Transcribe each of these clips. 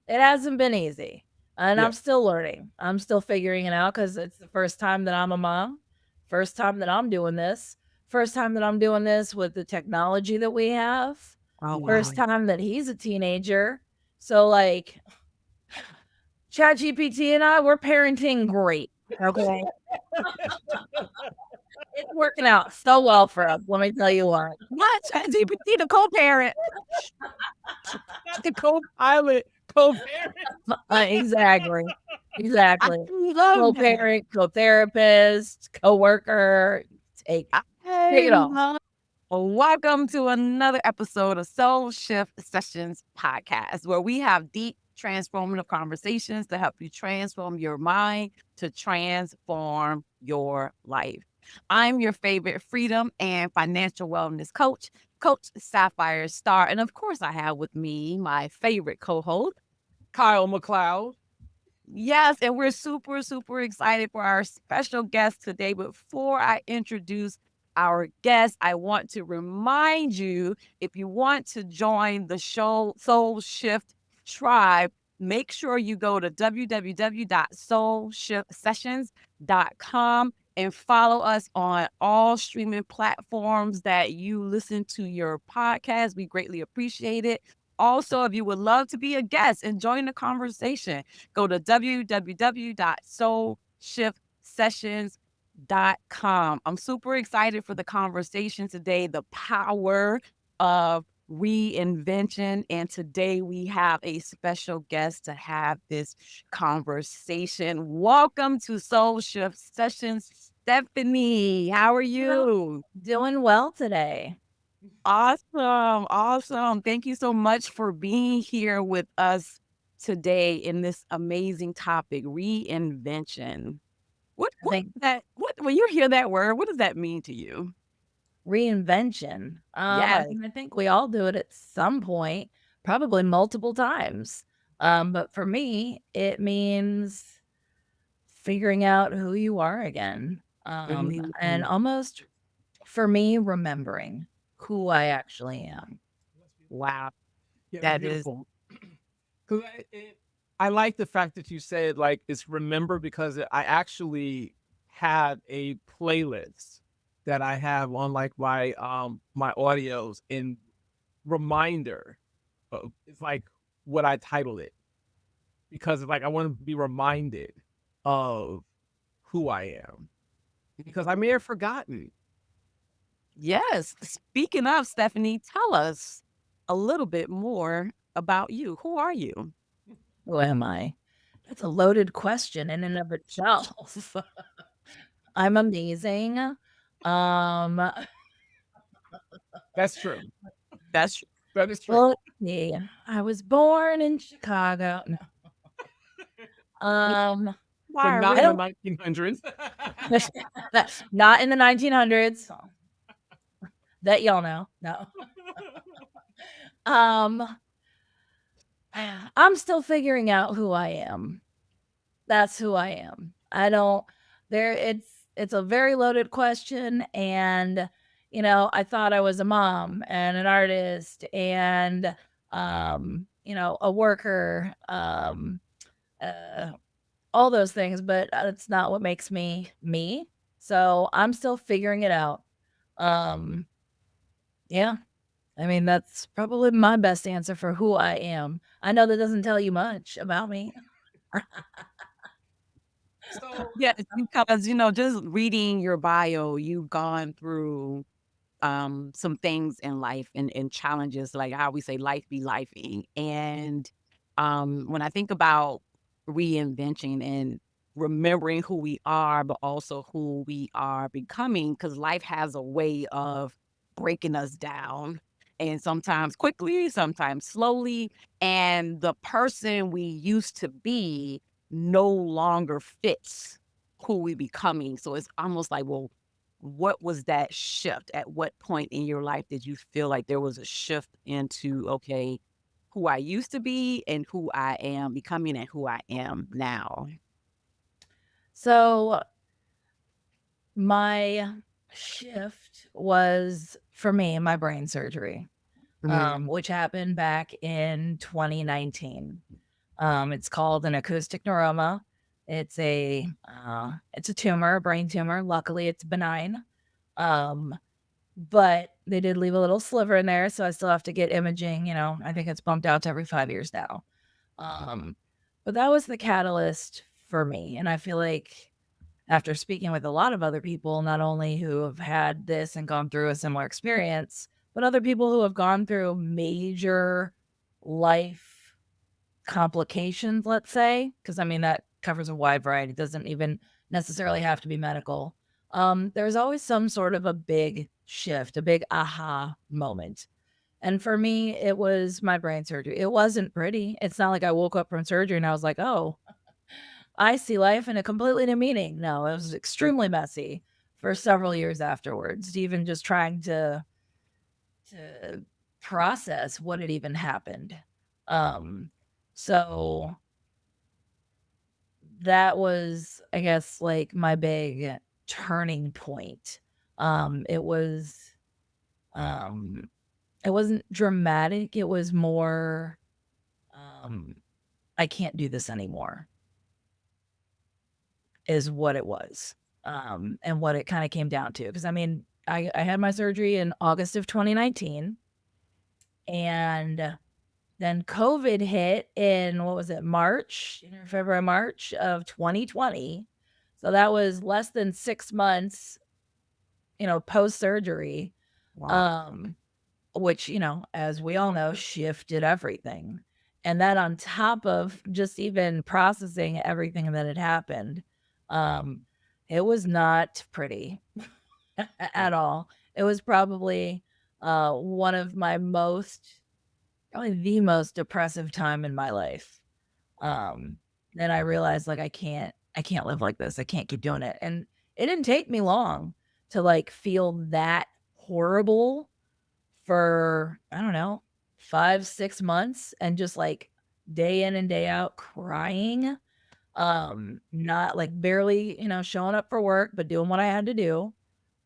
It hasn't been easy, and Yeah. I'm still learning. I'm still figuring it out because it's the first time that I'm a mom, first time that I'm doing this, first time that I'm doing this with the technology that we have, Oh, wow. first Mhm. time that he's a teenager. So, like, ChatGPT and I, we're parenting great, okay? It's working out so well for us, let me tell you what. What? ChatGPT, the co-parent. Not the co-pilot, co-parent. Exactly, I exactly. love that. Co-parent, co-therapist, coworker, take I it all. love. Welcome to another episode of Soul Shift Sessions podcast, where we have deep, transformative conversations to help you transform your mind to transform your life. I'm your favorite freedom and financial wellness coach, Coach Sapphire Star. And of course, I have with me my favorite co host. Kyle McLeod. Yes, and we're super, super excited for our special guest today. But before I introduce our guest, I want to remind you, if you want to join the show Soul Shift Tribe, make sure you go to www.soulshiftsessions.com and follow us on all streaming platforms that you listen to your podcast. We greatly appreciate it. Also, if you would love to be a guest and join the conversation, go to www.soulshiftsessions.com. I'm super excited for the conversation today, the power of reinvention. And today we have a special guest to have this conversation. Welcome to Soul Shift Sessions, Stephanie. How are Well, you? doing well today. Awesome. Awesome. Thank you so much for being here with us today in this amazing topic, reinvention. I think What when you hear that word, what does that mean to you? reinvention. I Yes. mean, I think we all do it at some point, probably multiple times. But for me, it means figuring out who you are again. And Mhm. almost for me, remembering who I actually am. Wow. Yeah, that's That is beautiful. Because I like the fact that you said like it's remember because I actually have a playlist that I have on like my audios in reminder. It's like what I titled it because like I want to be reminded of who I am because I may have forgotten. yes. Speaking of Stephanie, tell us a little bit more about you. Who are you? Who am I? That's a loaded question in and of itself. I'm amazing. Um, That's true. That's That is true. well, yeah, I was born in Chicago. No. Um, But why not I in the don't 1900s. not in the 1900s that y'all know. No. Um, I'm still figuring out who I am. That's who I am. I don't there it's a very loaded question and I thought I was a mom and an artist and a worker uh all those things, but it's not what makes me me. So I'm still figuring it out. Um yeah, I mean that's probably my best answer for who I am. I know that doesn't tell you much about me. So yeah, because just reading your bio, you've gone through some things in life and challenges, like how we say life be lifing. And when I think about reinvention and remembering who we are, but also who we are becoming, because life has a way of breaking us down. And sometimes quickly, sometimes slowly. And the person we used to be no longer fits who we becoming. So it's almost like, well, what was that shift? At what point in your life did you feel like there was a shift into, okay, who I used to be and who I am becoming and who I am now? So my shift was for me my brain surgery, Mhm. which happened back in 2019. It's called an acoustic neuroma. It's a tumor, a brain tumor. Luckily, it's benign. Um, but they did leave a little sliver in there, so I still have to get imaging. I think it's bumped out to every 5 years now. Um, but that was the catalyst for me, and I feel like after speaking with a lot of other people, not only who have had this and gone through a similar experience, but other people who have gone through major life complications, let's say, because I mean, that covers a wide variety. It doesn't even necessarily have to be medical. There's always some sort of a big shift, a big aha moment. And for me, it was my brain surgery. It wasn't pretty. It's not like I woke up from surgery and I was like, oh, I see life in a completely new meaning. No, it was extremely messy for several years afterwards, even just trying to process what had even happened. Um, so that was, I guess, like my big turning point. It was um it wasn't dramatic, it was more um I can't do this anymore is what it was. And what it kind of came down to. Because I mean, I had my surgery in August of 2019, and then COVID hit in, what was it, March, February, March of 2020. So that was less than 6 months, post surgery, Wow. um, which, as we all know, shifted everything. And then on top of just even processing everything that had happened, um, it was not pretty at all. It was probably one of my probably the most depressive time in my life. Um, then I realized like I can't live like this. I can't keep doing it. And it didn't take me long to like feel that horrible for, I don't know, 5, 6 months and just like day in and day out crying. Not like barely, showing up for work, but doing what I had to do.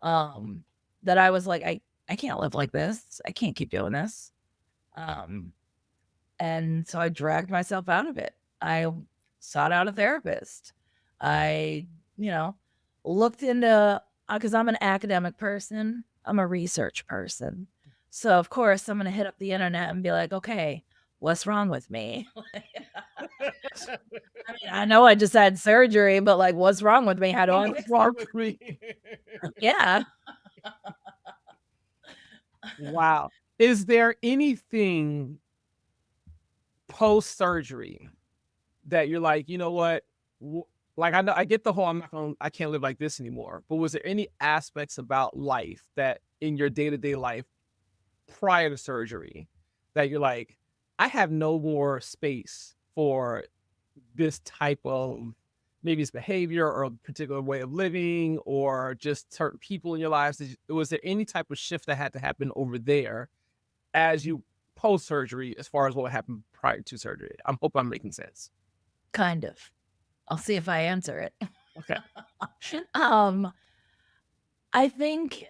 Um, that I was like, I can't live like this. I can't keep doing this. Um, and so I dragged myself out of it. I sought out a therapist. I, you know, looked into, because I'm an academic person, I'm a research person. So, of course, I'm going to hit up the internet and be like, okay, what's wrong with me? I mean, I know I just had surgery, but like, what's wrong with me? How do I What's fix wrong with me? it? Yeah. Wow. Is there anything post surgery that you're like, you know what? Like, I know I get the whole I can't live like this anymore. But was there any aspects about life that in your day to day life prior to surgery that you're like, I have no more space for this type of, maybe it's behavior or a particular way of living or just certain people in your lives? Was there any type of shift that had to happen over there as you post surgery as far as what happened prior to surgery? I hope I'm making sense. Kind of. I'll see if I answer it. Okay. um, I think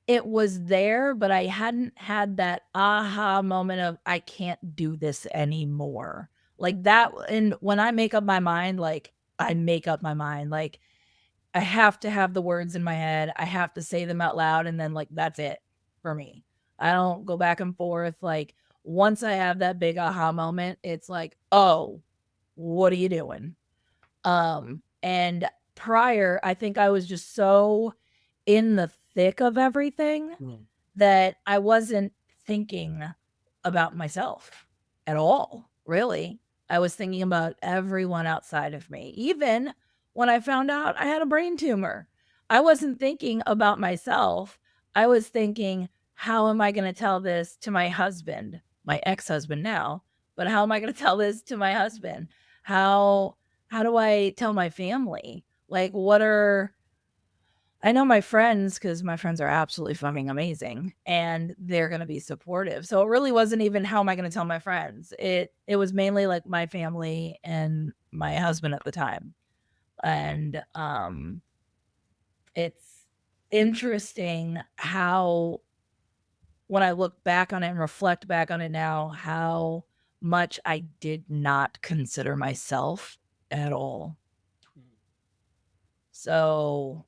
it was there, but I hadn't had that aha moment of I can't do this anymore. Like that, and when I make up my mind, like I make up my mind. Like I have to have the words in my head. I have to say them out loud, and then like that's it for me. I don't go back and forth. Like once I have that big aha moment, it's like, oh, what are you doing? And prior, I think I was just so in the thick of everything Mm. that I wasn't thinking about myself at all, really. I was thinking about everyone outside of me. Even when I found out I had a brain tumor, I wasn't thinking about myself. I was thinking, how am I going to tell this to my husband, my ex-husband now, but how am I going to tell this to my husband? How how do I tell my family? Like what are I know my friends, because my friends are absolutely fucking amazing, and they're gonna be supportive. So it really wasn't even how am I gonna tell my friends. It was mainly like my family and my husband at the time. And it's interesting how when I look back on it and reflect back on it now, how much I did not consider myself at all. So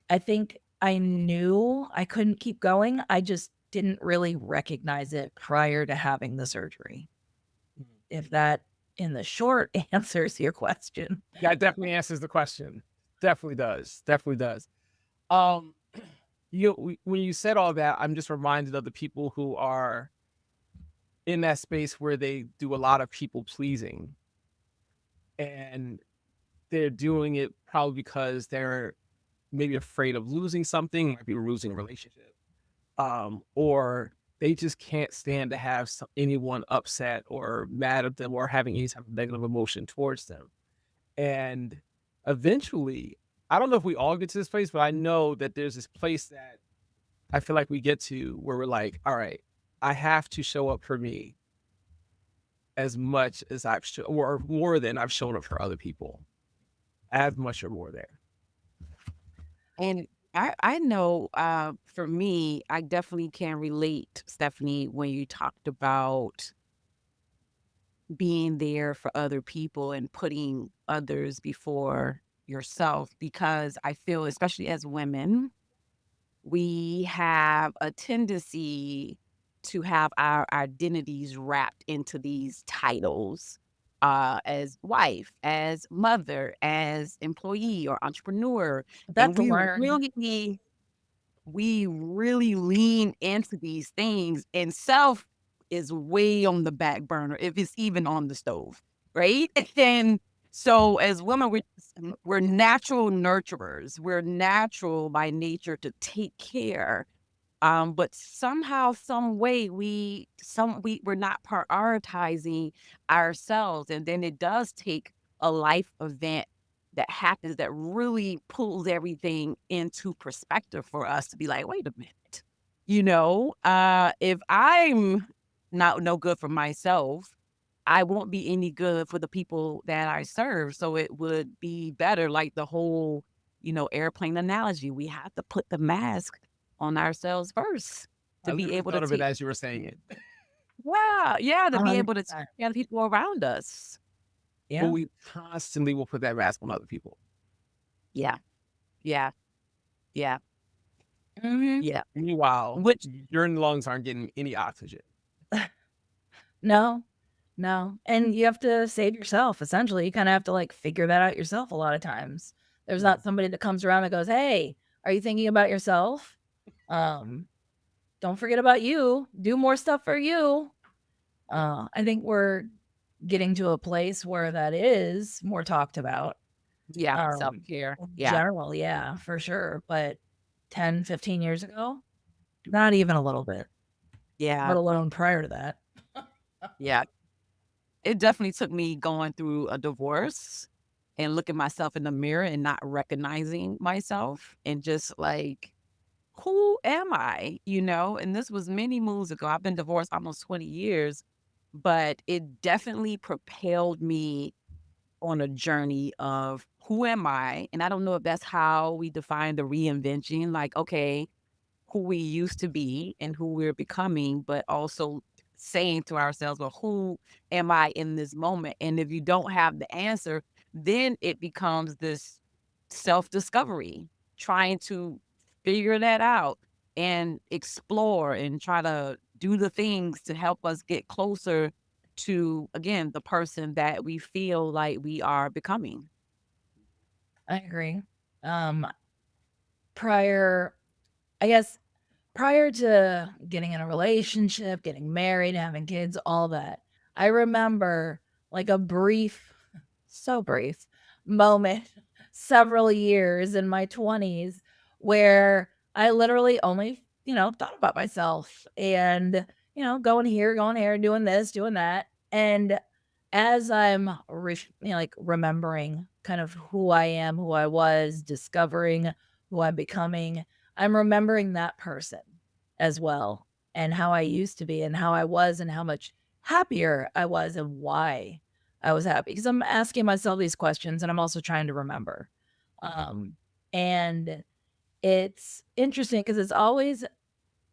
I think I knew I couldn't keep going. I just didn't really recognize it prior to having the surgery. If that, in the short, answers your question. That definitely answers the question. Definitely does. Definitely does. Um, when you said all that, I'm just reminded of the people who are in that space where they do a lot of people pleasing, and they're doing it probably because they're maybe afraid of losing something, might be losing a relationship, or they just can't stand to have anyone upset or mad at them or having any type of negative emotion towards them. And eventually, I don't know if we all get to this place, but I know that there's this place that I feel like we get to where we're like, all right, I have to show up for me as much as or more than I've shown up for other people, as much or more there. And I know, for me, I definitely can relate, Stephanie, when you talked about being there for other people and putting others before yourself, because I feel, especially as women, we have a tendency to have our identities wrapped into these titles, as wife, as mother, as employee or entrepreneur, and That's learned. we really lean into these things, and self is way on the back burner if it's even on the stove, right? And so as women, we're natural nurturers. We're natural by nature to take care, but somehow, some way, we're not prioritizing ourselves, and then it does take a life event that happens that really pulls everything into perspective for us to be like, wait a minute, if I'm not no good for myself, I won't be any good for the people that I serve. So it would be better, like the whole, airplane analogy. We have to put the mask on ourselves first to I be literally able to thought of it take, as you were saying it. yeah, to be able to take 100%. care of the people around us. But Yeah. we constantly will put that mask on other people. Yeah, yeah, yeah, Mhm. yeah. Meanwhile, Which, your lungs aren't getting any oxygen. No, no, and you have to save yourself, essentially. You kinda have to, like, figure that out yourself a lot of times. There's not somebody that comes around and goes, "Hey, are you thinking about yourself? Um, don't forget about you. Do more stuff for you." I think we're getting to a place where that is more talked about. yeah, Um, self-care. in Yeah, general, yeah, for sure, but 10, 15 years ago, not even a little bit, yeah, let alone prior to that. yeah. It definitely took me going through a divorce and looking myself in the mirror and not recognizing myself and just like, who am I? And this was many moons ago. I've been divorced almost 20 years, but it definitely propelled me on a journey of who am I? And I don't know if that's how we define the reinvention. Like, okay, who we used to be and who we're becoming, but also saying to ourselves, well, who am I in this moment? And if you don't have the answer, then it becomes this self discovery, trying to figure that out and explore and try to do the things to help us get closer to, again, the person that we feel like we are becoming. I agree. Um, prior I guess prior to getting in a relationship, getting married, having kids, all that, I remember like a brief, so brief moment several years in my 20s where I literally only, thought about myself and, going here, going here, doing this, doing that. And as I'm like remembering kind of who I am, who I was, discovering who I'm becoming, I'm remembering that person as well and how I used to be and how I was and how much happier I was and why I was happy. Because I'm asking myself these questions and I'm also trying to remember. Um, and it's interesting because it's always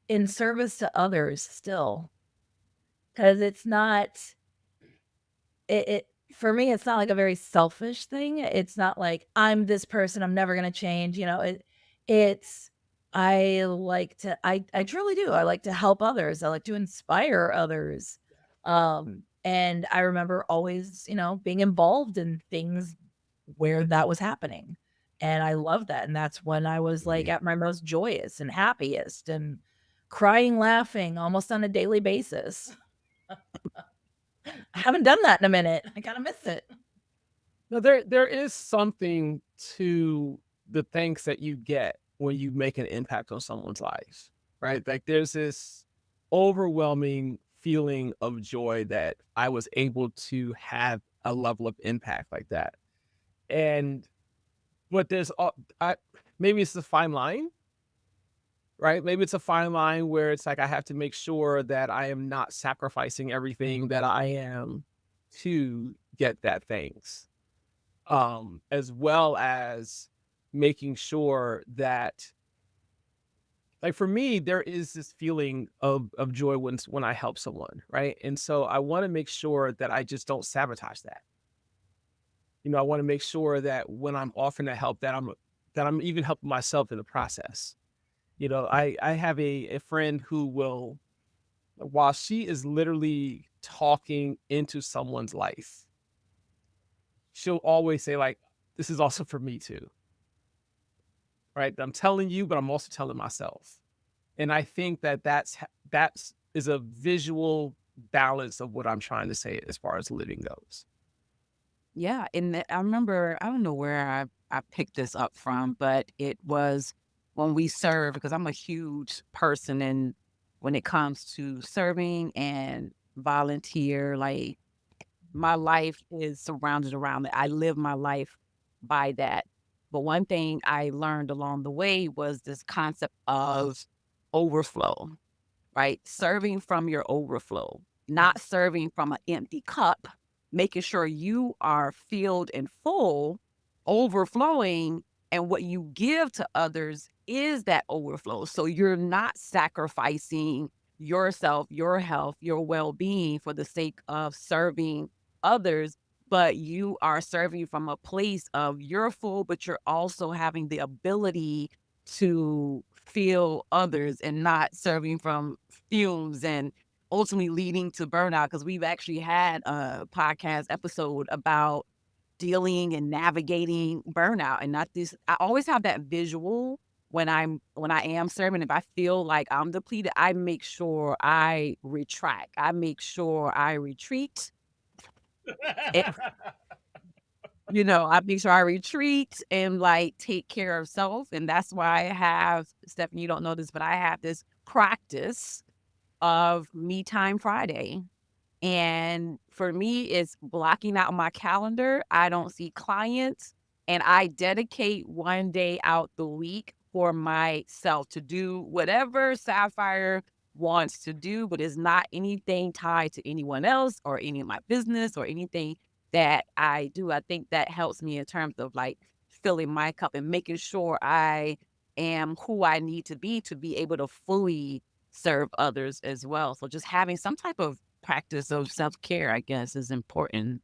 in service to others still. because it's not it for me, it's not like a very selfish thing. It's not like I'm this person, I'm never gonna change. It's I truly do. I like to help others. I like to inspire others. And I remember always, being involved in things where that was happening. And I love that. And that's when I was like at my most joyous and happiest and crying, laughing almost on a daily basis. I haven't done that in a minute. I kind of miss it. No, there is something to the thanks that you get when you make an impact on someone's life, right? Like there's this overwhelming feeling of joy that I was able to have a level of impact like that. And but I maybe it's a fine line, right? Maybe it's a fine line where it's like I have to make sure that I am not sacrificing everything that I am to get that thanks, as well as making sure that, like for me, there is this feeling of joy when I help someone, right? And so I want to make sure that I just don't sabotage that. I want to make sure that when I'm offering to help, that I'm even helping myself in the process. I have a friend who will, while she is literally talking into someone's life, she'll always say like, "This is also for me too." Right? I'm telling you, but I'm also telling myself. And I think that that's is a visual balance of what I'm trying to say as far as living goes. Yeah, and I remember, I don't know where I picked this up from, but it was when we serve, because I'm a huge person, and when it comes to serving and volunteer, like my life is surrounded around it. I live my life by that. But one thing I learned along the way was this concept of overflow, right? Serving from your overflow, not serving from an empty cup, making sure you are filled and full, overflowing, and what you give to others is that overflow. So you're not sacrificing yourself, your health, your well being for the sake of serving others, but you are serving from a place of you're full, but you're also having the ability to feel others and not serving from fumes and ultimately leading to burnout. Because we've actually had a podcast episode about dealing and navigating burnout. And not this, I always have that visual when I am serving. If I feel like I'm depleted, I make sure I retract. I make sure I retreat. I make sure I retreat and like take care of self. And that's why I have, Stephanie, you don't know this, but I have this practice of Me Time Friday. And for me, it's blocking out my calendar. I don't see clients, and I dedicate one day out the week for myself to do whatever Sapphire wants to do, but it's not anything tied to anyone else or any of my business or anything that I do. I think that helps me in terms of like filling my cup and making sure I am who I need to be able to fully serve others as well. So just having some type of practice of self-care, I guess, is important.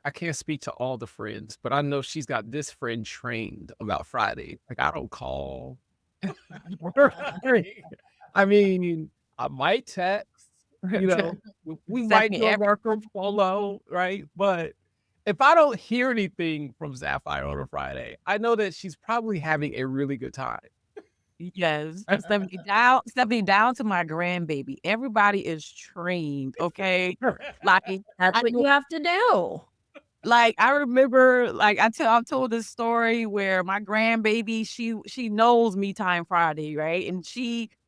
I can't speak to all the friends, but I know she's got this friend trained about Friday. Like I don't call. I mean, I might text, we might Stephanie, do a Marco Polo, right? But if I don't hear anything from Sapphire on a Friday, I know that she's probably having a really good time. yes, Stephanie down to my grandbaby. Everybody is trained, okay? Like That's I what you have to do. Like, I remember, like, I've told this story where my grandbaby, she knows Me Time Friday, right? And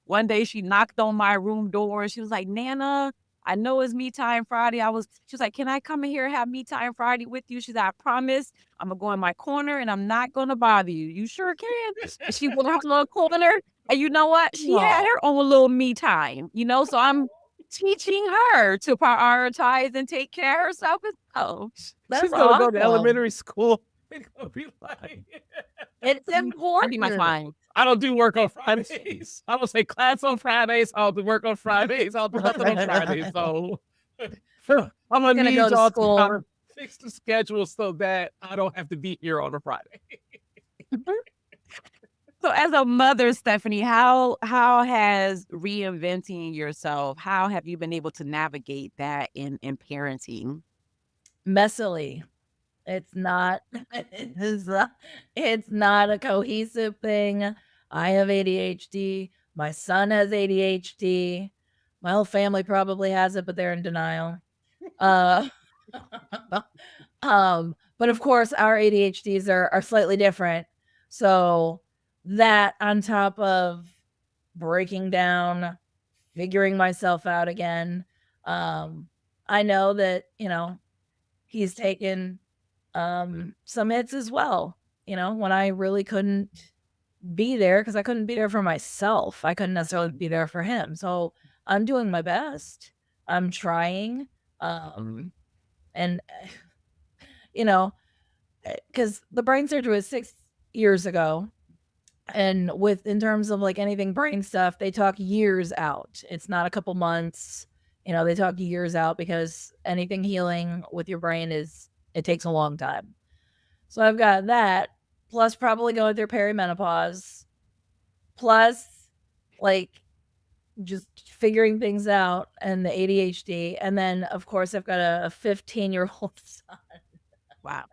one day she knocked on my room door and she was like, "Nana, I know it's Me Time Friday." She was like, "Can I come in here and have Me Time Friday with you?" She said, "I promise I'm gonna go in my corner and I'm not gonna bother you." "You sure can." And she went out to the corner, and you know what? She had No, her own little me time, so I'm teaching her to prioritize and take care of herself as well. She's that's gonna go to awesome. elementary school. They're gonna be like, It's I'd be my important. client. I don't do work on Fridays. I don't say class on Fridays. I don't do work on Fridays. I don't do nothing on Fridays. So I'm gonna Gonna go need to y'all to kind school. of fix the schedule so that I don't have to be here on a Friday. So as a mother, Stephanie, how has reinventing yourself, how have you been able to navigate that in parenting? Messily. It's not it's not a cohesive thing. I have ADHD. My son has ADHD. My whole family probably has it, but they're in denial. Uh, but of course, our ADHDs are slightly different. So that on top of breaking down, figuring myself out again, I know that, he's taken some hits as well, when I really couldn't be there because I couldn't be there for myself. I couldn't necessarily be there for him. So I'm doing my best. I'm trying. And, you know, because the brain surgery was 6 years ago. And in terms of like anything brain stuff, they talk years out. It's not a couple months. They talk years out because anything healing with your brain it takes a long time. So I've got that, plus probably going through perimenopause, plus like just figuring things out and the ADHD. And then, of course, I've got a 15-year-old son. Wow.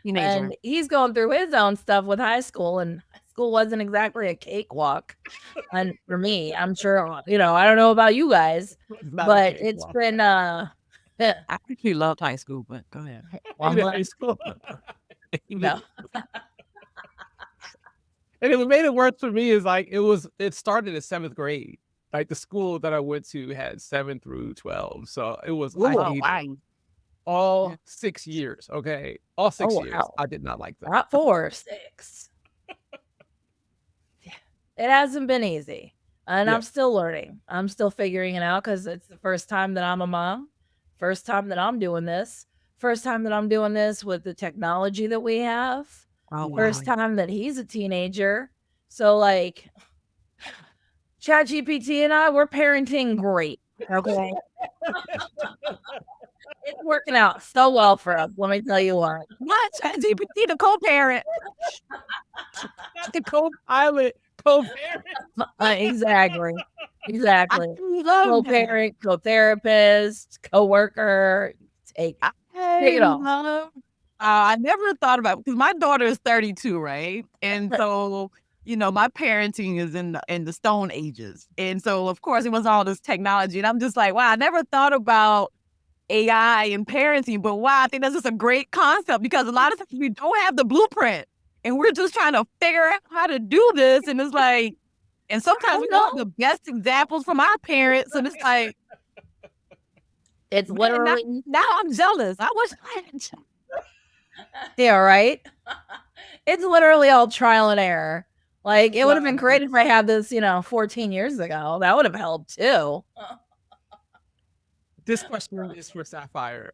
Teenager. And he's going through his own stuff with high school, and high school wasn't exactly a cakewalk. And for me, I'm sure, I don't know about you guys, but it's been, I actually loved high school, but go ahead. well, High school. no. And what made it worse for me is like it started in 7th grade. Like the school that I went to had 7 through 12. So it was Oh, wow. all 6 years. Okay. All 6 years. Wow. I did not like that. Not 4, 6. It hasn't been easy. And Yeah. I'm still learning. I'm still figuring it out because it's the first time that I'm a mom. First time that I'm doing this. First time that I'm doing this with the technology that we have. Oh, First wow. time that he's a teenager. So like ChatGPT and I, we're parenting great. Okay. It's working out so well for us. Let me tell you what. What? ChatGPT, the co-parent. The co-pilot, co-parent. Exactly. I Exactly. love that. Co-parent, co-therapist, co-worker. Take it all. I never thought about because my daughter is 32, right? And so, my parenting is in the stone ages. And so of course it was all this technology. And I'm just like, wow, I never thought about AI and parenting, but wow, I think that's just a great concept because a lot of times we don't have the blueprint and we're just trying to figure out how to do this. And it's like, and sometimes we don't have the best examples from our parents. And it's like, It's man, literally now I'm jealous. I was yeah, right? It's literally all trial and error. Like it would have been great if I had this, 14 years ago. That would have helped too. This question is for Sapphire.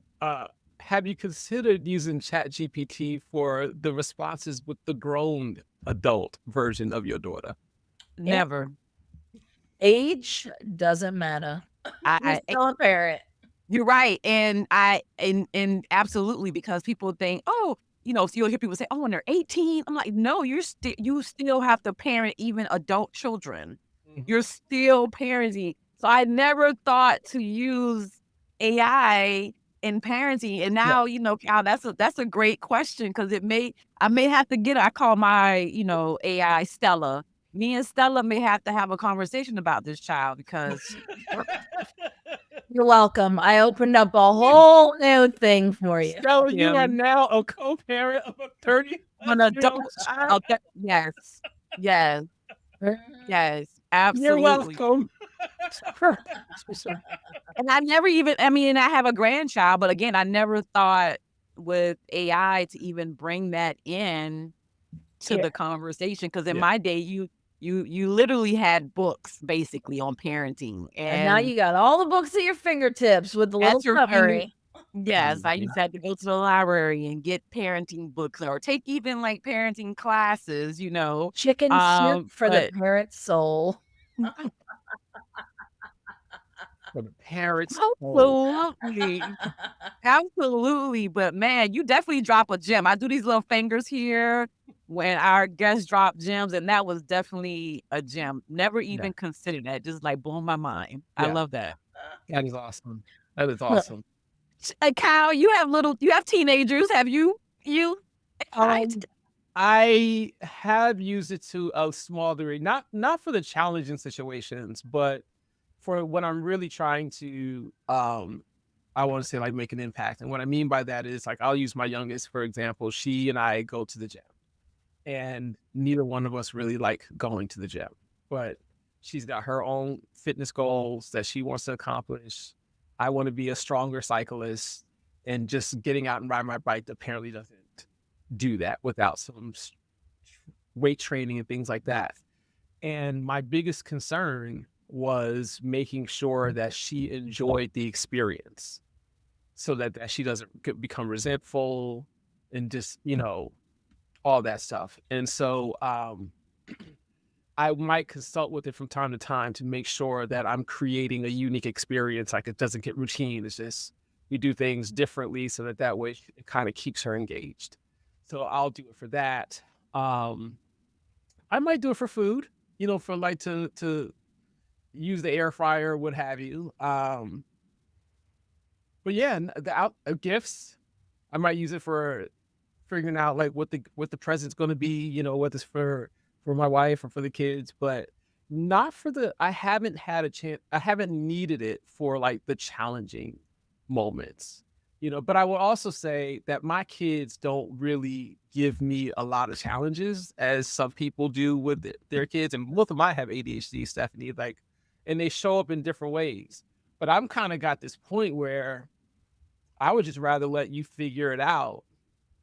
Have you considered using ChatGPT for the responses with the grown adult version of your daughter? never. Age doesn't matter. You're still a parent. You're right. And and absolutely, because people think, oh, so you'll hear people say, oh, when they're 18. I'm like, no, you still have to parent even adult children. Mhm. You're still parenting. So I never thought to use AI in parenting. And now, Cal, that's a great question because I may have to I call my, AI Stella. Me and Stella may have to have a conversation about this child because You're welcome. I opened up a whole new thing for you. So you are now a co-parent of a 30 an adult child. Yes. Yes. Yes. Absolutely. You're welcome. And I have a grandchild, but again, I never thought with AI to even bring that in to the conversation. Because in my day, you literally had books basically on parenting. And now you got all the books at your fingertips with the little summary. Yes, I used to have to go to the library and get parenting books or take even like parenting classes, Chicken soup for the but parent's soul. For the parents. Oh, absolutely. Absolutely, but man, you definitely drop a gem. I do these little fingers here when our guests drop gems, and that was definitely a gem. Never yeah. even considered that. Just like blowing my mind. I Yeah. love that. That is awesome. That is awesome. Kyle, you have teenagers. Have you? Right? Um, I have used it to a small degree, not for the challenging situations, but for when I'm really trying to, I want to say like make an impact. And what I mean by that is like I'll use my youngest for example. She and I go to the gym, and neither one of us really like going to the gym, but she's got her own fitness goals that she wants to accomplish. I want to be a stronger cyclist, and just getting out and riding my bike apparently doesn't do that without some weight training and things like that. And my biggest concern was making sure that she enjoyed the experience so that she doesn't become resentful and just, all that stuff. And so I might consult with it from time to time to make sure that I'm creating a unique experience. Like it doesn't get routine. It's just we do things differently so that way it kind of keeps her engaged. So I'll do it for that. Um, I might do it for food, for like to use the air fryer, what have you. But yeah, gifts, I might use it for figuring out like what the present's going to be, what is for my wife or for the kids, but not for I haven't had a chance. I haven't needed it for like the challenging moments, but I will also say that my kids don't really give me a lot of challenges as some people do with their kids. And both of mine have ADHD, Stephanie, like, and they show up in different ways. But I'm kind of got this point where I would just rather let you figure it out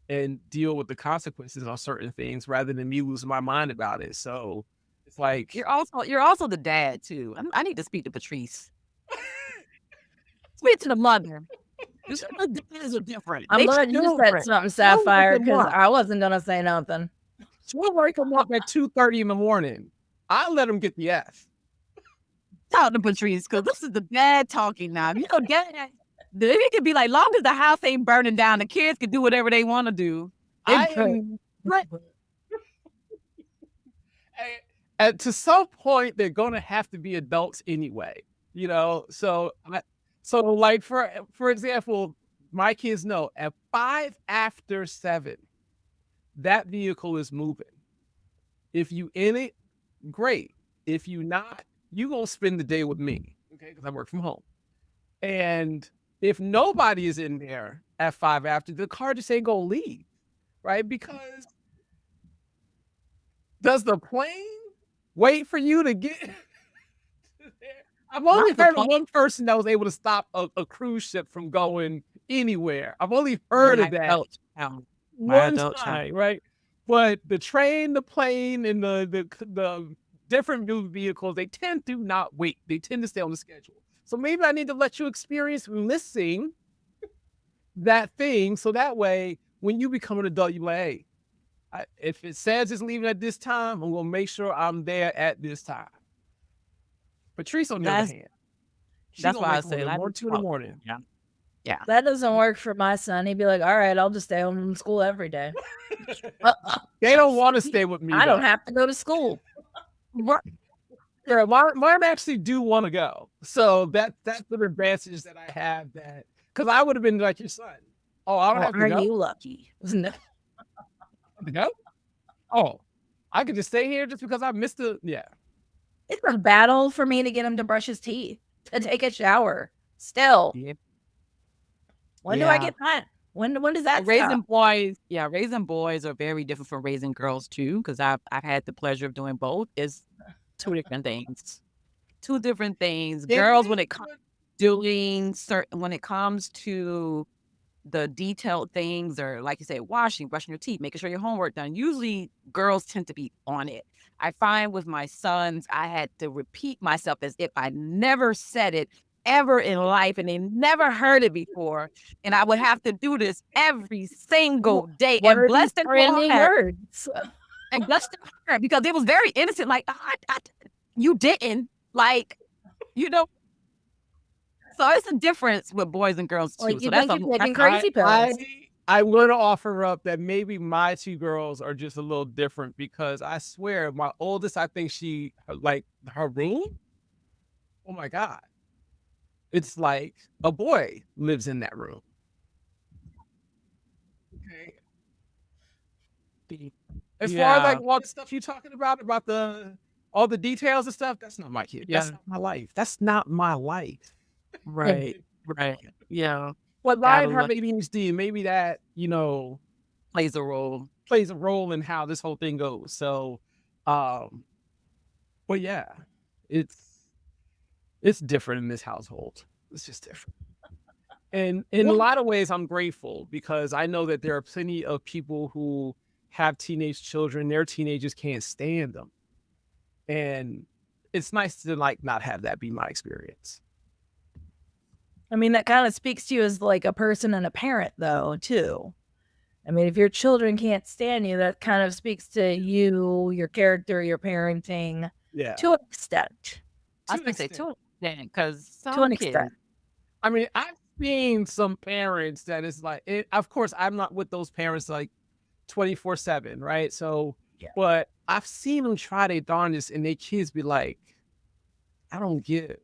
and deal with the consequences on certain things rather than me losing my mind about it. So it's like, You're also the dad too. I need to speak to Patrice. Speak to the mother. The dads are different. I'm They glad you said different. something, she'll wake Sapphire, him because up. I wasn't gonna say nothing. She'll wake him up at 2:30 in the morning. I let him get the F. Talk to Patrice because this is the dad talking now. Dad, it could be like, long as the house ain't burning down, the kids can do whatever they want to do. I am, to some point, they're going to have to be adults anyway, So, like for example, my kids know at 5 after 7, that vehicle is moving. If you in it, great. If you not, you gonna spend the day with me, okay? Because I work from home. And if nobody is in there at 5 after, the car just ain't gonna leave, right? Because does the plane wait for you to get there? I've only heard of one person that was able to stop a cruise ship from going anywhere. I've only heard of that one time, right? But the train, the plane, and the different new vehicles, they tend to not wait. They tend to stay on the schedule. So maybe I need to let you experience missing that thing, so that way when you become an adult, you're like, hey, if it says it's leaving at this time, I'm gonna make sure I'm there at this time. Patrice, on the other hand, that's why I say more 2 in the morning. Yeah. That doesn't work for my son. He'd be like, all right, I'll just stay home from school every day. They don't want to stay with me. I don't have to go to school. Yeah, mine actually do want to go. So that's the advantage that I have, that because I would have been like your son. Oh, I don't have to go. Are you lucky? No. To go? Oh, I could just stay here just because I missed yeah. It's a battle for me to get him to brush his teeth, to take a shower. Still. Yep. When do I get that? When does that raising stop? boys? Yeah, raising boys are very different from raising girls too. Because I've had the pleasure of doing both. It's two different things. Two different things. Girls, when it comes when it comes to the detailed things, or like you say, washing, brushing your teeth, making sure your homework done. Usually girls tend to be on it. I find with my sons, I had to repeat myself as if I never said it ever in life, and they never heard it before. And I would have to do this every single day. What And are these bless their little trending heart. words? And bless their heart, because it was very innocent. Like, you didn't. Like, you know, so it's a difference with boys and girls too. Like, So you that's think a you're taking that's crazy pills. I want to offer up that maybe my two girls are just a little different because I swear my oldest, I think like her room. Oh my God. It's like a boy lives in that room. Okay. As far as like yeah, all the stuff you're talking about the all the details and stuff, that's not my kid. That's yeah, not my life. That's not my life. right, right, yeah. What Gotta live her look maybe needs to do, maybe that, plays a role. plays a role in how this whole thing goes. So um but yeah, it's different in this household. It's just different. And in a Well, lot of ways, I'm grateful because I know that there are plenty of people who have teenage children, their teenagers can't stand them. And it's nice to like not have that be my experience. I mean, that kind of speaks to you as like a person and a parent, though, too. I mean, if your children can't stand you, that kind of speaks to you, your character, your parenting, Yeah. to an extent. I To was an gonna say extent. because To an some extent. kids, I mean, I've seen some parents that is like, of course, I'm not with those parents like 24/7, right? So, Yeah. but I've seen them try their darndest and their kids be like, I don't give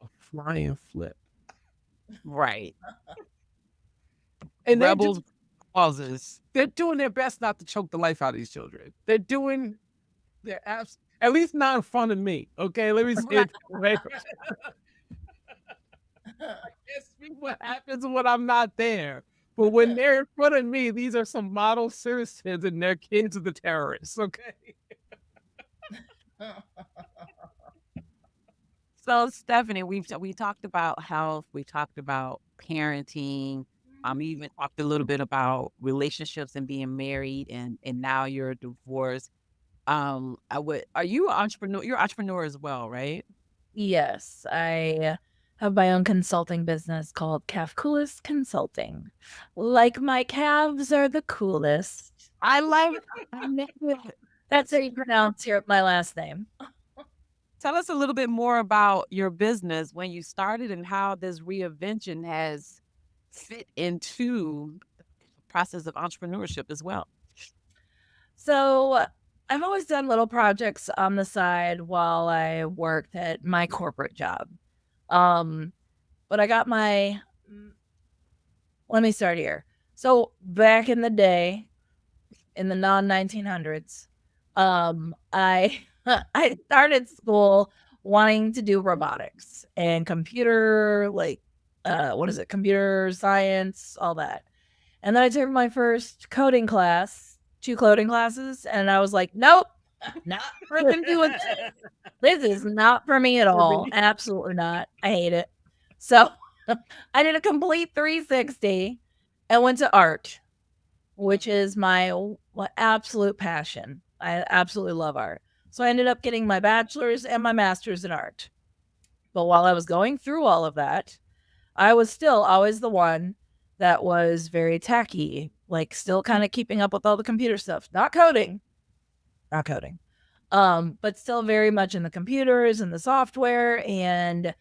a flying flip. right? And Rebels causes. they're doing their best not to choke the life out of these children. They're doing their at least not in front of me. Okay, let me say it that way. I can't speak what happens when I'm not there. But when they're in front of me, these are some model citizens and their kids are the terrorists. Okay. So Stephanie, we talked about health, we talked about parenting. We even talked a little bit about relationships and being married, and now you're divorced. Are you an entrepreneur? You're an entrepreneur as well, right? Yes, I have my own consulting business called Cafcules Consulting. Like my calves are the coolest. I love it. I love it. That's how you pronounce my last name. Tell us a little bit more about your business, when you started, and how this reinvention has fit into the process of entrepreneurship as well. So I've always done little projects on the side while I worked at my corporate job. Um, but I got my, let me start here. So back in the day, in the non 1900s, I I started school wanting to do robotics and computer, like, what is it, computer science, all that. And then I took my first coding class, 2 coding classes, and I was like, nope, not freaking doing this. This is not for me at For all. me. Absolutely not. I hate it. So I did a complete 360 and went to art, which is my absolute passion. I absolutely love art. So I ended up getting my bachelor's and my master's in art. But while I was going through all of that, I was still always the one that was very tacky, like still kind of keeping up with all the computer stuff, not coding. But still very much in the computers and the software and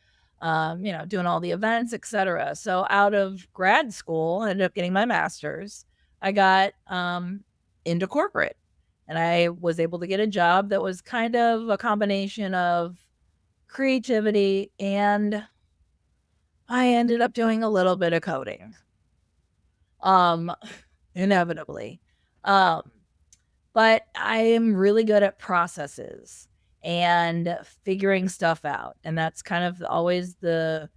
doing all the events, etc. So out of grad school, I ended up getting my master's. I got into corporate and I was able to get a job that was kind of a combination of creativity and I ended up doing a little bit of coding. Um inevitably. Um but I am really good at processes and figuring stuff out. And that's kind of always um,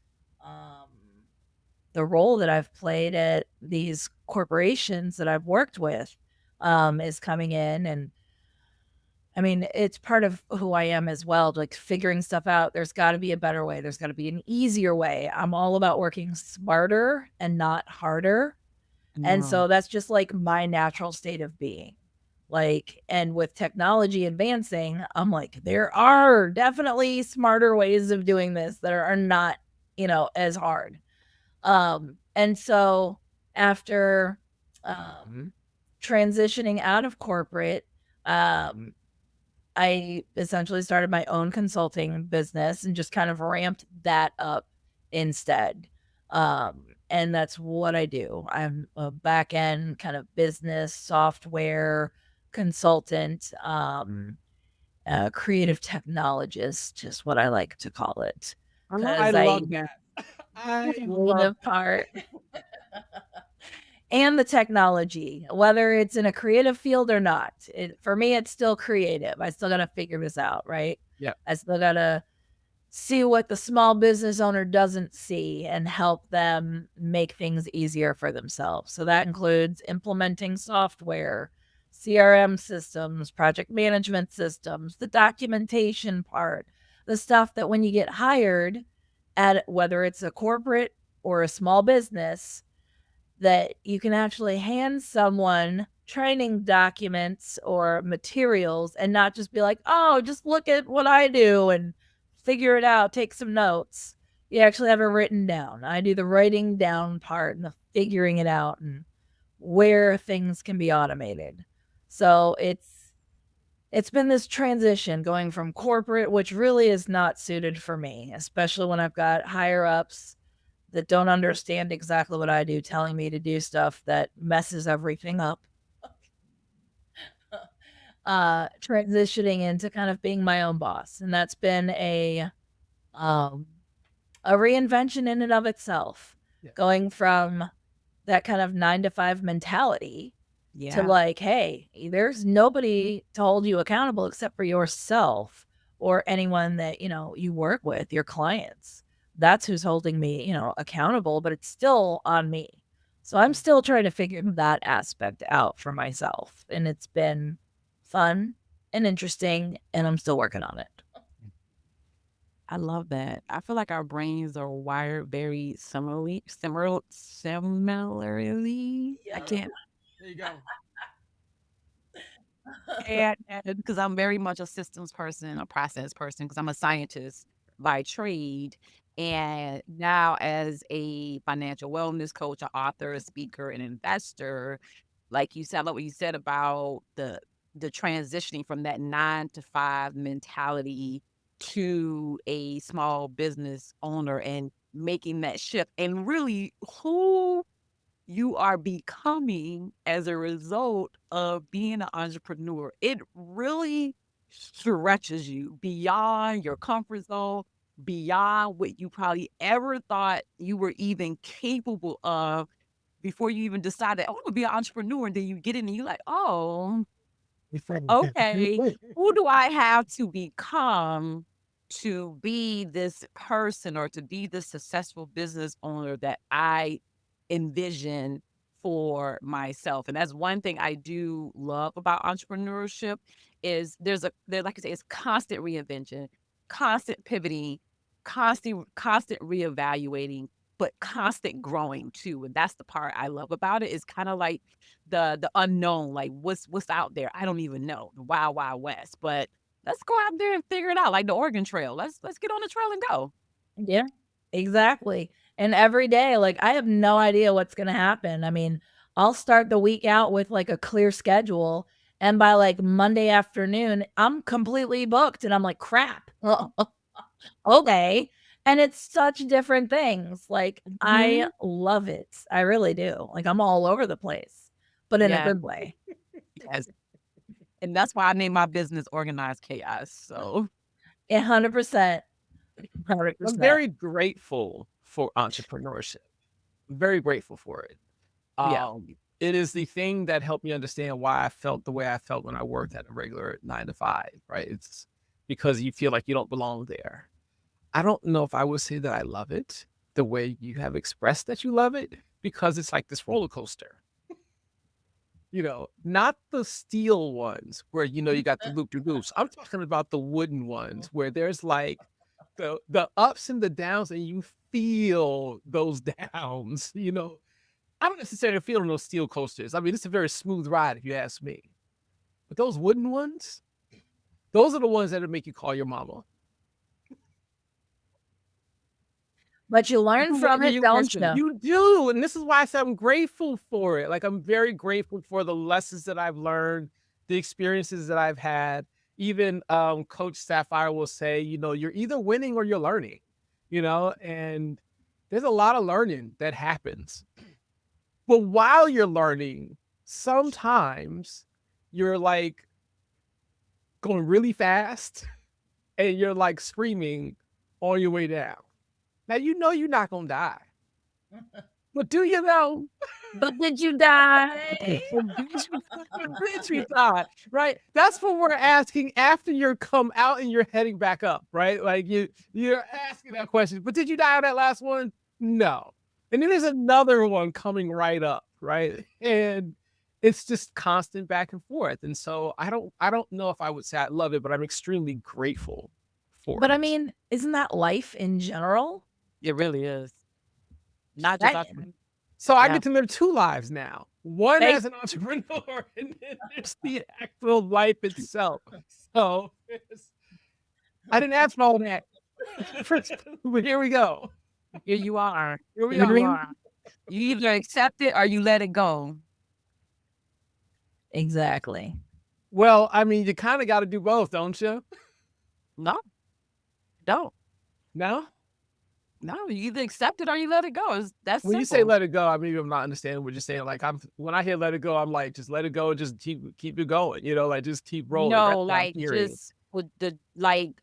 the role that I've played at these corporations that I've worked with is coming in. And I mean, it's part of who I am as well, like figuring stuff out. There's got to be a better way. There's got to be an easier way. I'm all about working smarter and not harder. And No. so that's just like my natural state of being. Like, and with technology advancing, I'm like, there are definitely smarter ways of doing this that are not as hard. And so after transitioning out of corporate, um, I essentially started my own consulting business and just kind of ramped that up instead. And that's what I do. I'm a back end kind of business software consultant, creative technologist, just what I like to call it. I Because love that. I love creative part and the technology, whether it's in a creative field or not. For me, it's still creative. I still got to figure this out, right? yeah. I still got to see what the small business owner doesn't see and help them make things easier for themselves. So that includes implementing software, CRM systems, project management systems, the documentation part, the stuff that when you get hired at whether it's a corporate or a small business, that you can actually hand someone training documents or materials and not just be like, oh, just look at what I do and figure it out, take some notes. You actually have it written down. I do the writing down part and the figuring it out and where things can be automated. So it's been this transition going from corporate, which really is not suited for me, especially when I've got higher ups that don't understand exactly what I do, telling me to do stuff that messes everything up. Transitioning into kind of being my own boss, and that's been um, a reinvention in and of itself. Yeah. Going from that kind of 9 to 5 mentality to Yeah. like, hey, there's nobody to hold you accountable except for yourself or anyone that you work with, your clients. That's who's holding me accountable, but it's still on me. So I'm still trying to figure that aspect out for myself, and it's been fun and interesting, and I'm still working on it. I love that. I feel like our brains are wired very similarly. I Yeah. can't There you go. add because I'm very much a systems person, a process person, because I'm a scientist by trade. And now, as a financial wellness coach, an author, a speaker, an investor, like you said, I love what you said about the transitioning from that 9 to 5 mentality to a small business owner and making that shift and really who you are becoming as a result of being an entrepreneur. It really stretches you beyond your comfort zone, beyond what you probably ever thought you were even capable of before you even decided, oh, I'm gonna be an entrepreneur. And then you get in and you're like, oh, okay, who do I have to become to be this person or to be this successful business owner that I envision for myself? And that's one thing I do love about entrepreneurship is there, like I say, it's constant reinvention, constant pivoting, constant reevaluating, but constant growing too. And that's the part I love about it. It's kind of like the unknown, like what's out there. I don't even know. The wild, wild west. But let's go out there and figure it out. Like the Oregon Trail. Let's get on the trail and go. Yeah, exactly. And every day, like, I have no idea what's gonna happen. I mean, I'll start the week out with, like, a clear schedule, and by, like, Monday afternoon, I'm completely booked, and I'm like, "Crap. Okay." And it's such different things. Like, I Mhm. love it. I really do. Like, I'm all over the place, but in a Yeah. good way. Yes. And that's why I named my business Organized Chaos. So 100%. I'm 100%. very grateful for entrepreneurship. Very grateful for it. Yeah. It is the thing that helped me understand why I felt the way I felt when I worked at a regular 9 to 5, right? It's because you feel like you don't belong there. I don't know if I would say that I love it the way you have expressed that you love it, because it's like this roller coaster. Not the steel ones where you got the loop de loops. I'm talking about the wooden ones where there's like the ups and the downs, and you feel those downs. I don't necessarily feel on those steel coasters. I mean, it's a very smooth ride if you ask me. But those wooden ones, those are the ones that'll make you call your mama. But you learn from it, don't you? You do, and this is why I said I'm grateful for it. Like, I'm very grateful for the lessons that I've learned, the experiences that I've had. Even Coach Sapphire will say, you're either winning or you're learning, and there's a lot of learning that happens. But while you're learning, sometimes you're like going really fast and you're like screaming on your way down. Now, you're not going to die. But do you know? But did you die? Did you die? Right? That's what we're asking after you're come out and you're heading back up, right? Like you're asking that question. But did you die on that last one? No. And then there's another one coming right up, right? And it's just constant back and forth. And so I don't know if I would say I love it, but I'm extremely grateful for But it. I mean, isn't that life in general? It really is. Not just That- entrepreneur. So I Yeah. get to live two lives now. One Thank- as an entrepreneur, and then there's the actual life itself. So I didn't ask for all that. But here we go. Here you are. Here we Here you are. are. You either accept it or you let it go. Exactly. Well, I mean, you kind of got to do both, don't you? No. Don't. No? No, you either accept it or you let it go. That's When simple. you say let it go, I mean, I'm not understanding what you're saying. Like, when I hear let it go, I'm like, just let it go, just keep it going, like just keep rolling. That's No, what I'm like hearing. just with the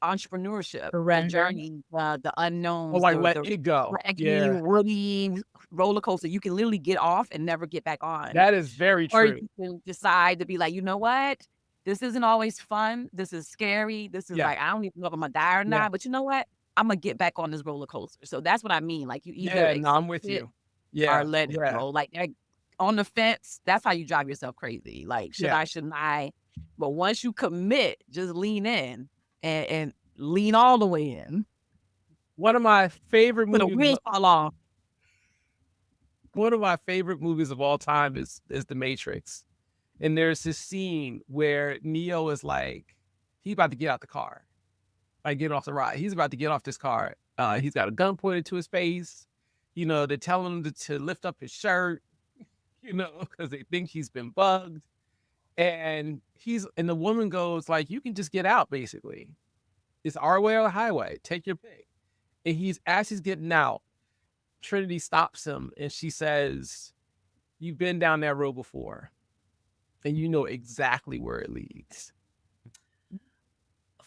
entrepreneurship, the Surrender. journey, the unknowns, Oh, like the let it go. raggedy, woody roller coaster. You can literally get off and never get back on. That is very Or true. you can decide to be like, you know what? This isn't always fun. This is scary. This is Yeah. like, I don't even know if I'm gonna die or not. Yeah. But you know what? I'm gonna get back on this roller coaster. So that's what I mean. Like you either Yeah, no, I'm with accept it you. Yeah. or let it Yeah. go. Like on the fence, that's how you drive yourself crazy. Like, should Yeah. I, shouldn't I? But once you commit, just lean in and lean all the way in. One of my favorite Put a movies. wheel fall off. One of my favorite movies of all time is The Matrix. And there's this scene where Neo is like, he's about to get out the car, like get off the ride. He's about to get off this car. He's got a gun pointed to his face. They're telling him to lift up his shirt, because they think he's been bugged. And the woman goes like, you can just get out, basically. It's our way or the highway. Take your pick. And as he's getting out, Trinity stops him and she says, you've been down that road before and you know exactly where it leads.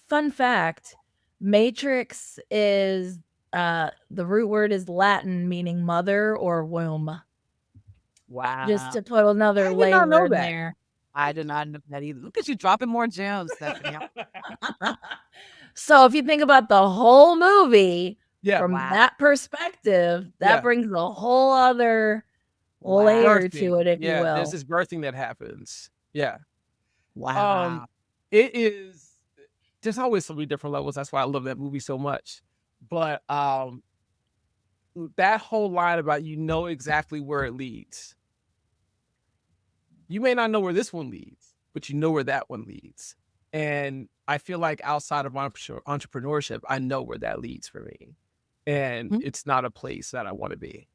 Fun fact, matrix is the root word is Latin meaning mother or womb. Wow. Just to put another I did not know layer in that. there. I did not know that either. Look at you dropping more gems, Stephanie. So if you think about the whole movie Yeah. from Wow. that perspective, that Yeah. brings a whole other layer to it, if you will. There's this birthing that happens. Yeah. Wow. It is, there's always so many different levels. That's why I love that movie so much. But that whole line about you know exactly where it leads. You may not know where this one leads, but you know where that one leads. And I feel like outside of entrepreneurship, I know where that leads for me. And it's not a place that I want to be.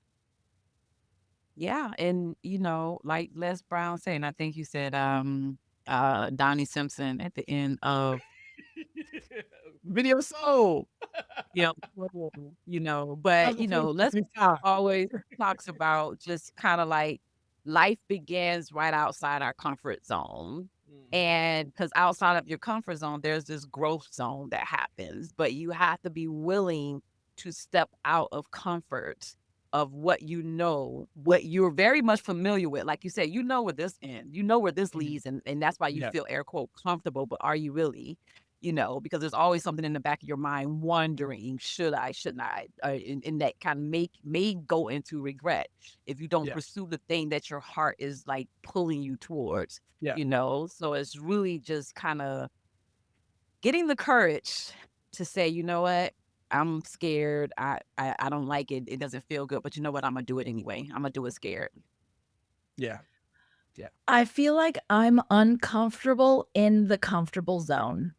Yeah. And like Les Brown said, and I think you said Donnie Simpson at the end of Video soul. but Les always talks about just kind of like life begins right outside our comfort zone. And because outside of your comfort zone, there's this growth zone that happens, but you have to be willing to step out of comfort of what what you're very much familiar with. Like you said, where this ends, where this leads. And that's why you feel air quote comfortable, but are you really? Because there's always something in the back of your mind wondering, shouldn't I? And that kind of may go into regret if you don't pursue the thing that your heart is like pulling you towards, So it's really just kind of getting the courage to say, you know what? I'm scared. I don't like it. It doesn't feel good, but you know what? I'm going to do it anyway. I'm going to do it scared. Yeah. I feel like I'm uncomfortable in the comfortable zone.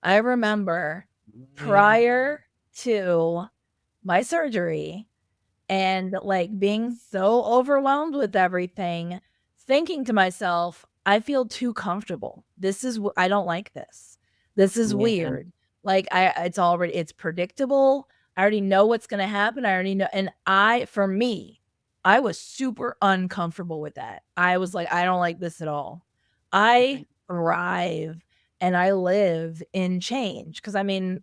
I remember prior to my surgery and like being so overwhelmed with everything, thinking to myself, I feel too comfortable. I don't like this. This is Yeah. weird. Like it's predictable. I already know what's going to happen. I already know. And for me, I was super uncomfortable with that. I was like, I don't like this at all. I thrive and I live in change. Cause I mean,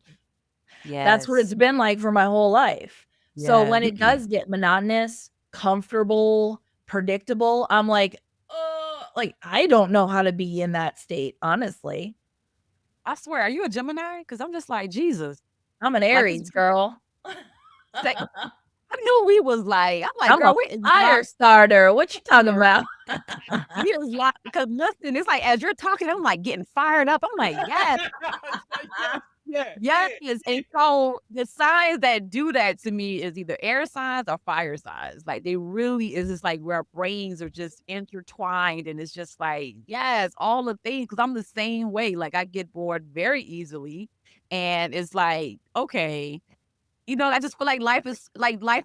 that's what Yes. it's been like for my whole life. So Yeah. when it does get monotonous, comfortable, predictable, I'm like, like I don't know how to be in that state, honestly. I swear, are you a Gemini? Because I'm just like, Jesus. I'm an Like it's Aries girl. like, I knew we was like, I'm like, I'm girl, a we is fire not starter. What you talking here. about? We is like, because nothing. It's like as you're talking, I'm like getting fired up. I'm like, yes, Yeah. yes. And so the signs that do that to me is either air signs or fire signs. Like they really is just like where our brains are just intertwined. And it's just like, yes, all the things. Cause I'm the same way. Like I get bored very easily. And it's like, okay, I just feel like life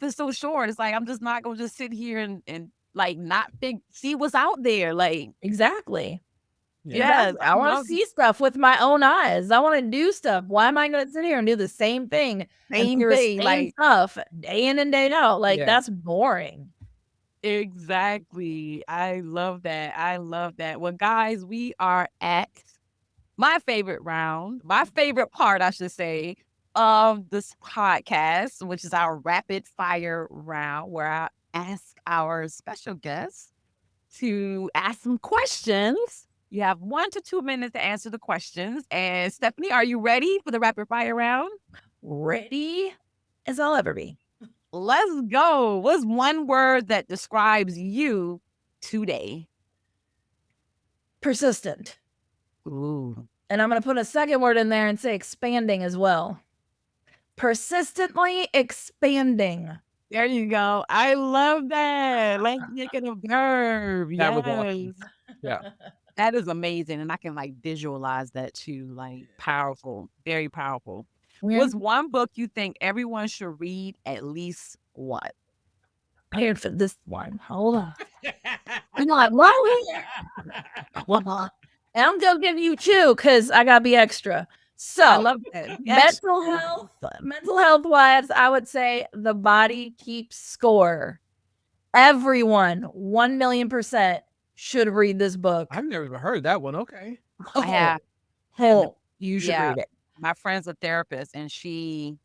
is so short. It's like I'm just not gonna just sit here and like not think see what's out there. Like, Exactly. Yeah. yes, Exactly. I want to see stuff with my own eyes. I want to do stuff. Why am I going to sit here and do the same thing and see same the thing. same Like stuff day in and day out? Like Yeah. that's boring. exactly. I love that. I love that. Well, guys, we are at my favorite round, my favorite part, I should say, of this podcast, which is our rapid fire round, where I ask our special guests to ask some questions. You have 1 to 2 minutes to answer the questions. And Stephanie, are you ready for the rapid fire round? Ready as I'll ever be. Let's go. What's one word that describes you today? Persistent. Ooh. And I'm going to put a second word in there and say expanding as well. Persistently expanding. There you go. I love that. Let's make it a verb. That was Yes. awesome. Yeah. That is amazing. And I can like visualize that too. Like powerful, very powerful. We're What's one book you think everyone should read at least once? prepared for this one. Hold on. I'm like, what? And I'm going to give you two because I got to be extra. So I love that. Yes. mental health wise, I would say The Body Keeps Score. Everyone, 1,000,000% should read this book. I've never even heard that one. Okay. I have. You should Yeah. read it. My friend's a therapist and she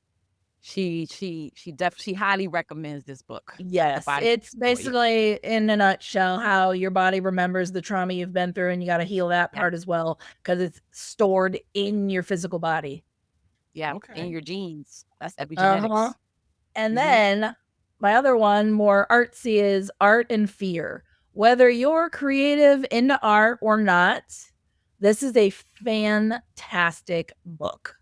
highly recommends this book. Yes, Body it's Keeps Score, yeah. basically in a nutshell how your body remembers the trauma you've been through, and you got to heal that Yeah. part as well because it's stored in your physical body. Yeah. Okay. In your genes. That's epigenetics. And Mhm. then my other one, more artsy, is Art and Fear. Whether you're creative into art or not, this is a fantastic book.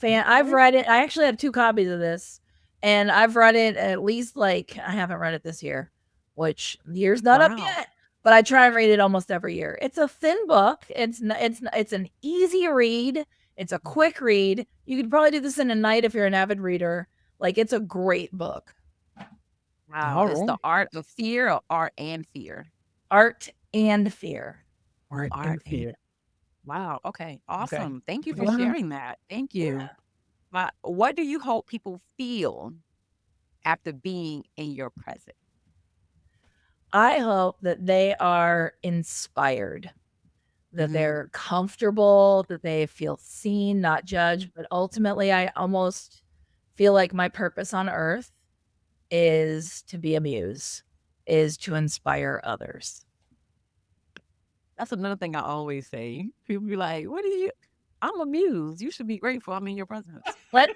I've read it. I actually have 2 copies of this, and I've read it at least like I haven't read it this year, which the year's not up Wow. yet, but I try and read it almost every year. It's a thin book. It's an easy read. It's a quick read. You could probably do this in a night if you're an avid reader. Like it's a great book. Wow. All It's The right. Art of Fear or Art and Fear? Art and Fear. Art Art and and Fear. Wow. Okay. Awesome. Thank you for Mhm. sharing that. Thank you. What do you hope people feel after being in your presence? I hope that they are inspired, that Mhm. they're comfortable, that they feel seen, not judged. But ultimately, I almost feel like my purpose on earth is to be a muse, is to inspire others. That's another thing I always say. People be like, "What do you?" I'm a muse. You should be grateful I'm in your presence. What?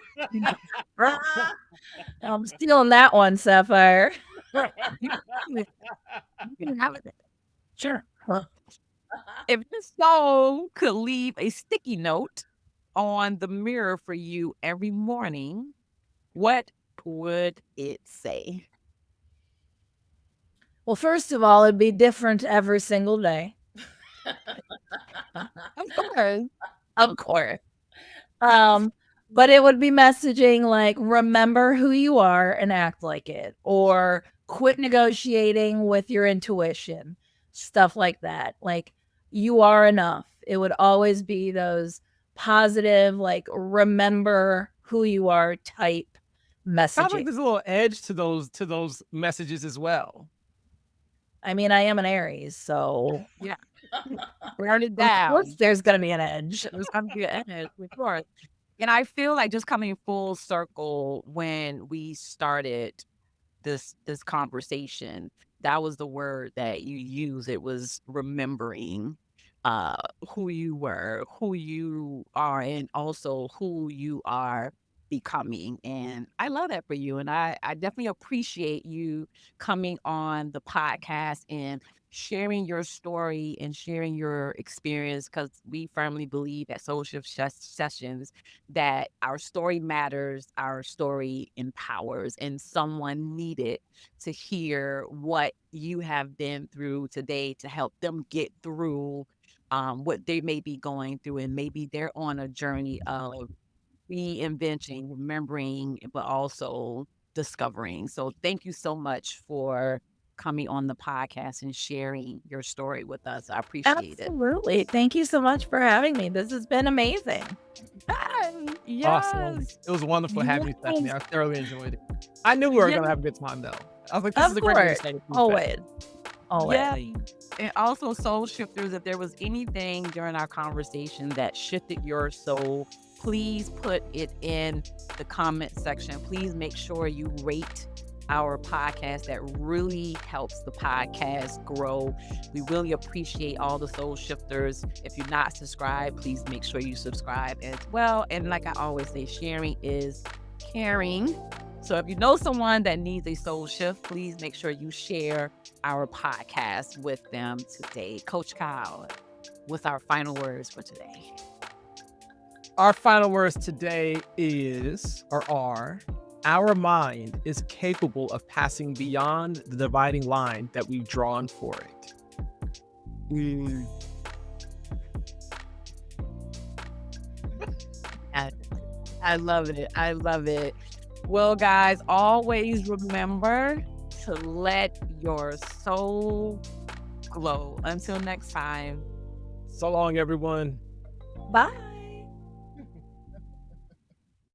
I'm stealing that one, Sapphire. You can have it. Sure. If this soul could leave a sticky note on the mirror for you every morning, what would it say? Well, first of all, it'd be different every single day. Of course. Of course. Um, But it would be messaging like, remember who you are and act like it, or quit negotiating with your intuition, stuff like that. Like, you are enough. It would always be those positive, like, remember who you are type Sounds like messaging. there's a little edge to those messages as well. I mean, I am an Aries, so Yeah. Burn it of course down. there's going to be an edge. There's gonna be an edge, of course. And I feel like just coming full circle when we started this conversation, that was the word that you used. It was remembering uh who you were, who you are, and also who you are becoming. And I love that for you. And I definitely appreciate you coming on the podcast and sharing your story and sharing your experience, because we firmly believe at social sessions that our story matters, our story empowers, and someone needed to hear what you have been through today to help them get through what they may be going through. And maybe they're on a journey of reinventing, remembering, but also discovering. So thank you so much for coming on the podcast and sharing your story with us. I appreciate it. Absolutely. Thank you so much for having me. This has been amazing. Awesome. Yes. It was wonderful having you, Stephanie. Yes. I thoroughly enjoyed it. I knew we were Yeah. gonna have a good time though. I was like, this is Of a great way to course. stay in feedback. Always. Always. Yeah. And also, soul shifters, if there was anything during our conversation that shifted your soul, please put it in the comment section. Please make sure you rate our podcast. That really helps the podcast grow. We really appreciate all the soul shifters. If you're not subscribed, please make sure you subscribe as well. And like I always say, sharing is caring. So if you know someone that needs a soul shift, please make sure you share our podcast with them today. Coach Kyle, what's our final words for today? Our final words today are our mind is capable of passing beyond the dividing line that we've drawn for it. I love it. I love it. Well, guys, always remember to let your soul glow. Until next time. So long, everyone. Bye.